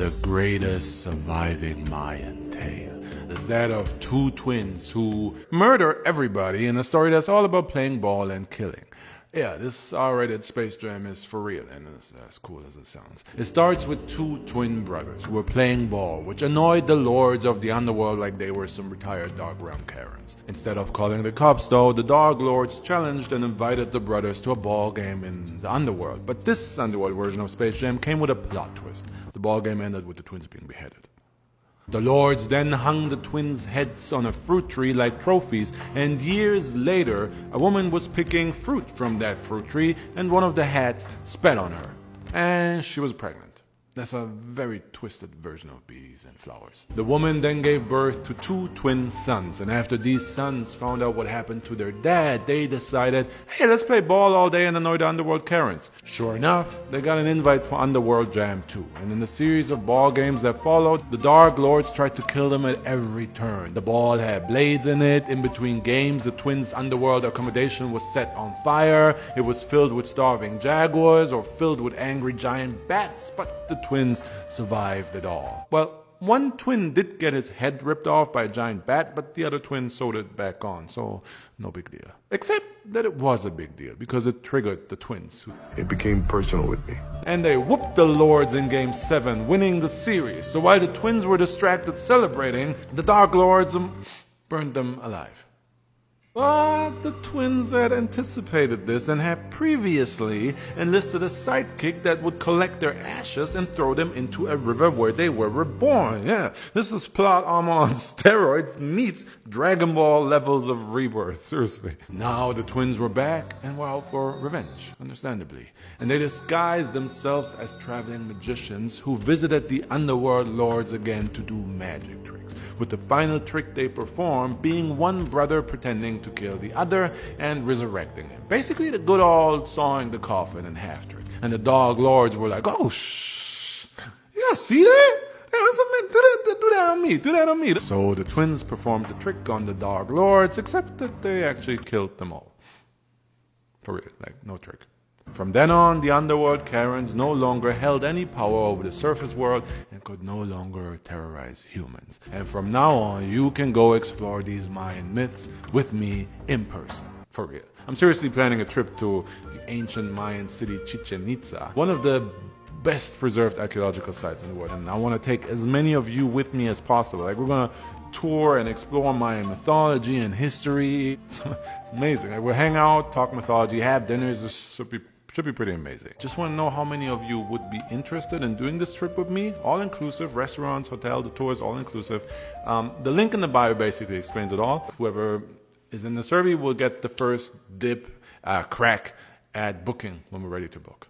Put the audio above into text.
the greatest surviving Mayan tale is that of two twins who murder everybody in a story that's all about playing ball and killing. Yeah, this R-rated space jam is for real, and it's as cool as it sounds. It starts with two twin brothers who were playing ball, which annoyed the lords of the underworld like they were some retired Dark Realm Karens. Instead of calling the cops, though, the Dark Lords challenged and invited the brothers to a ball game in the underworld. But this underworld version of Space Jam came with a plot twist. The ball game ended with the twins being beheaded. The lords then hung the twins' heads on a fruit tree like trophies, and years later, a woman was picking fruit from that fruit tree, and one of the hats spat on her, and she was pregnant. That's a very twisted version of bees and flowers. The woman then gave birth to two twin sons, and after these sons found out what happened to their dad, they decided, hey, let's play ball all day and annoy the underworld Karens. Sure enough, they got an invite for Underworld Jam 2, and in the series of ball games that followed, the Dark Lords tried to kill them at every turn. The ball had blades in it. In between games, the twins' underworld accommodation was set on fire. It was filled with starving jaguars or filled with angry giant bats, but the twins survived it all. Well, one twin did get his head ripped off by a giant bat, but the other twin sewed it back on, so no big deal. Except that it was a big deal, because it triggered the twins. It became personal with me. And they whooped the Lords in Game 7, winning the series. So while the twins were distracted celebrating, the Dark Lords burned them alive. But the twins had anticipated this and had previously enlisted a sidekick that would collect their ashes and throw them into a river where they were reborn. Yeah, this is plot armor on steroids meets Dragon Ball levels of rebirth, seriously. Now the twins were back and were out for revenge, understandably. And they disguised themselves as traveling magicians who visited the underworld lords again to do magic tricks, with the final trick they performed being one brother pretending to kill the other and resurrecting him. Basically the good old sawing the coffin in half trick. And the Dark Lords were like, oh, shh, yeah, see that? Do that on me. So the twins performed the trick on the Dark Lords, except that they actually killed them all. For real, like, no trick. From then on, the underworld Karens no longer held any power over the surface world and could no longer terrorize humans. And from now on, you can go explore these Mayan myths with me in person. For real. I'm seriously planning a trip to the ancient Mayan city Chichen Itza, one of the best preserved archaeological sites in the world. And I want to take as many of you with me as possible. Like, we're going to tour and explore Mayan mythology and history. It's amazing. Like, we'll hang out, talk mythology, have dinners. This should be pretty amazing. Just want to know how many of you would be interested in doing this trip with me. All inclusive, restaurants, hotel, the tours, all inclusive. The link in the bio basically explains it all. Whoever is in the survey will get the first crack at booking when we're ready to book.